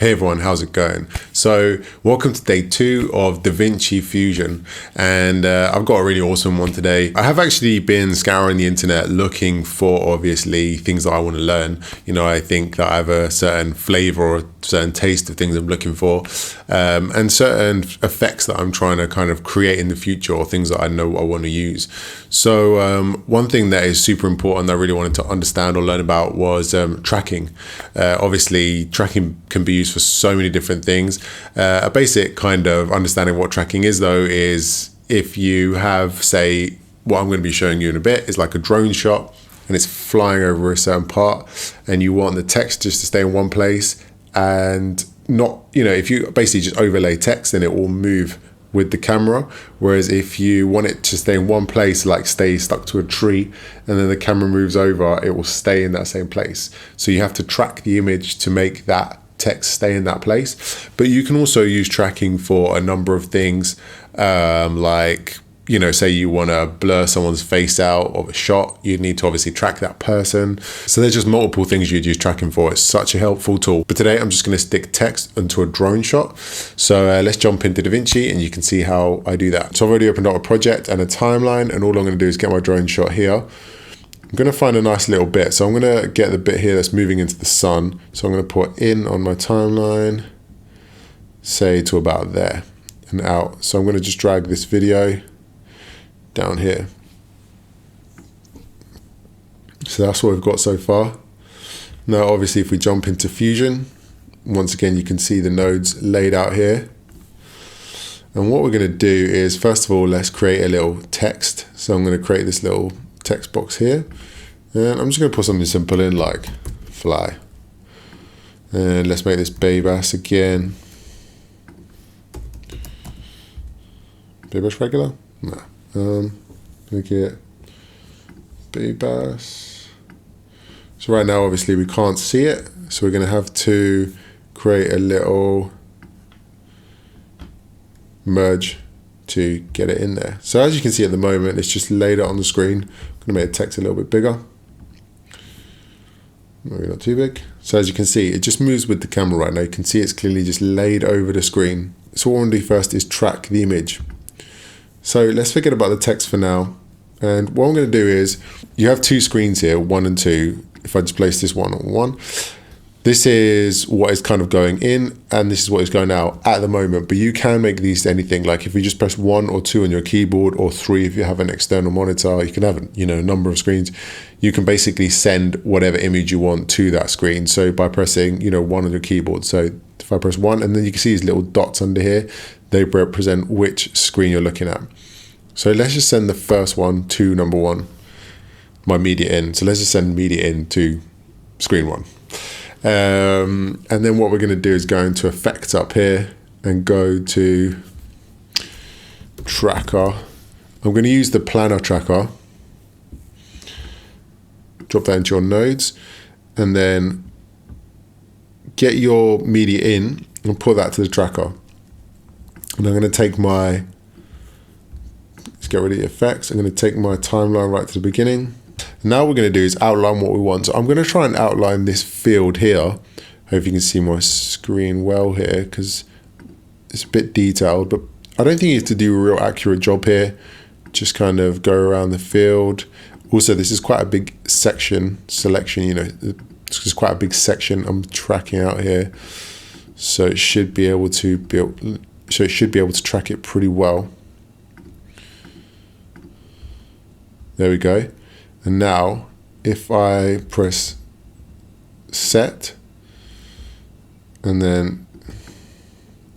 Hey everyone, how's it going? So welcome to day 2 of Davinci Fusion, and I've got a really awesome one today. I have actually been scouring the internet looking for obviously things that I want to learn. You know, I think that I have a certain flavor or a certain taste of things I'm looking for, and certain effects that I'm trying to kind of create in the future, or things that I know I want to use. So one thing that is super important that I really wanted to understand or learn about was tracking. Obviously tracking can be used for so many different things. A basic kind of understanding what tracking is though is if you have, say, what I'm going to be showing you in a bit is like a drone shot and it's flying over a certain part and you want the text just to stay in one place and not, you know, if you basically just overlay text then it will move with the camera, whereas if you want it to stay in one place, like stay stuck to a tree and then the camera moves over, it will stay in that same place. So you have to track the image to make that text stay in that place. But you can also use tracking for a number of things, like, you know, say you want to blur someone's face out of a shot, you need to obviously track that person. So there's just multiple things you'd use tracking for. It's such a helpful tool. But today I'm just going to stick text into a drone shot. So let's jump into Davinci and you can see how I do that. So I've already opened up a project and a timeline, and all I'm going to do is get my drone shot here. I'm going to find a nice little bit. So I'm going to get the bit here that's moving into the sun. So I'm going to put in on my timeline, say to about there and out. So I'm going to just drag this video down here. So that's what we've got so far. Now obviously if we jump into Fusion, once again you can see the nodes laid out here. And what we're going to do is, first of all, let's create a little text. So I'm going to create this little text box here, and I'm just going to put something simple in like fly, and let's make this Babass again. Babass regular? No. Make it Babass. So right now obviously we can't see it, so we're going to have to create a little merge to get it in there. So as you can see at the moment, it's just laid out on the screen. I'm going to make the text a little bit bigger, maybe not too big. So as you can see, it just moves with the camera right now. You can see it's clearly just laid over the screen. So what I want to do first is track the image. So let's forget about the text for now. And what I'm going to do is, you have two screens here, 1 and 2. If I just place this one on 1, this is what is kind of going in and this is what is going out at the moment. But you can make these to anything. Like if you just press 1 or 2 on your keyboard, or 3 if you have an external monitor, you can have, you know, a number of screens. You can basically send whatever image you want to that screen. So by pressing, you know, 1 on your keyboard. So if I press 1, and then you can see these little dots under here, they represent which screen you're looking at. So let's just send the first one to number 1, my media in. So let's just send media in to screen 1. And then what we're going to do is go into effects up here and go to tracker. I'm going to use the Planar tracker. Drop that into your nodes and then get your media in and put that to the tracker. And I'm going to take my, let's get rid of the effects. I'm going to take my timeline right to the beginning. Now what we're going to do is outline what we want. So I'm going to try and outline this field here. Hope you can see my screen well here because it's a bit detailed, but I don't think you have to do a real accurate job here. Just kind of go around the field. Also, this is quite a big selection, you know, it's just quite a big section I'm tracking out here. So it should be able to track it pretty well. There we go. And now if I press set and then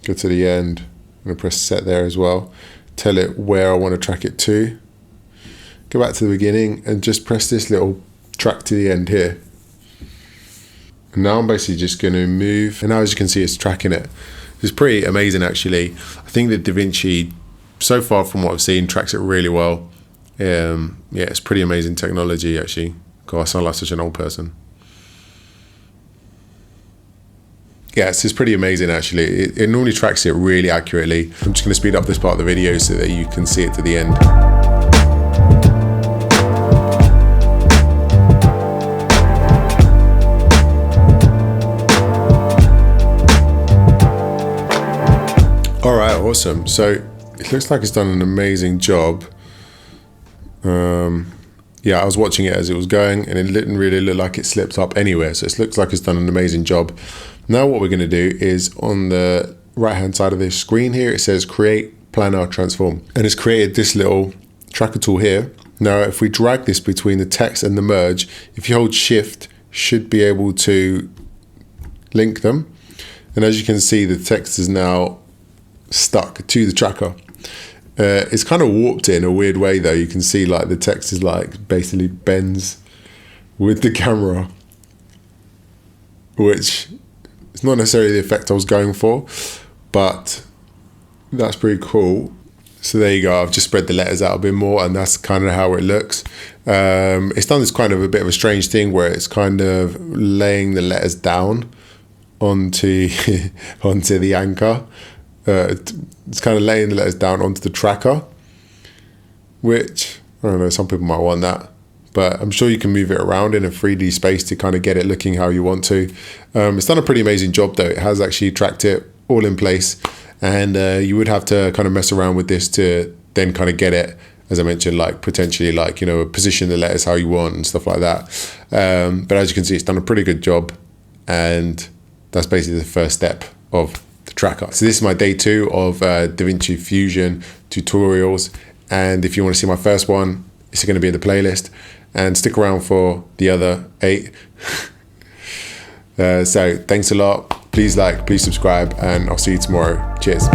go to the end, I'm going to press set there as well, tell it where I want to track it to, go back to the beginning and just press this little track to the end here. And now I'm basically just going to move, and now as you can see it's tracking it. It's pretty amazing actually. I think that Davinci, so far from what I've seen, tracks it really well. Yeah, it's pretty amazing technology actually. God, I sound like such an old person. Yeah, it's pretty amazing actually. It normally tracks it really accurately. I'm just going to speed up this part of the video so that you can see it to the end. All right, awesome. So it looks like it's done an amazing job. Yeah, I was watching it as it was going, and it didn't really look like it slipped up anywhere. So it looks like it's done an amazing job. Now what we're going to do is on the right-hand side of this screen here, it says Create Planar Transform. And it's created this little tracker tool here. Now, if we drag this between the text and the merge, if you hold Shift, should be able to link them. And as you can see, the text is now stuck to the tracker. It's kind of warped in a weird way though. You can see like the text is like basically bends with the camera, which is not necessarily the effect I was going for, but that's pretty cool. So there you go. I've just spread the letters out a bit more, and that's kind of how it looks. It's done this kind of a bit of a strange thing where it's kind of laying the letters down onto onto the anchor. It's kind of laying the letters down onto the tracker, which, I don't know, some people might want that, but I'm sure you can move it around in a 3D space to kind of get it looking how you want to. It's done a pretty amazing job though. It has actually tracked it all in place, and you would have to kind of mess around with this to then kind of get it, as I mentioned, like potentially like, you know, position the letters how you want and stuff like that. But as you can see, it's done a pretty good job, and that's basically the first step of the tracker. So this is my day 2 of Davinci Fusion tutorials, and if you want to see my first one, it's going to be in the playlist, and stick around for the other 8. So thanks a lot. Please like, please subscribe, and I'll see you tomorrow. Cheers.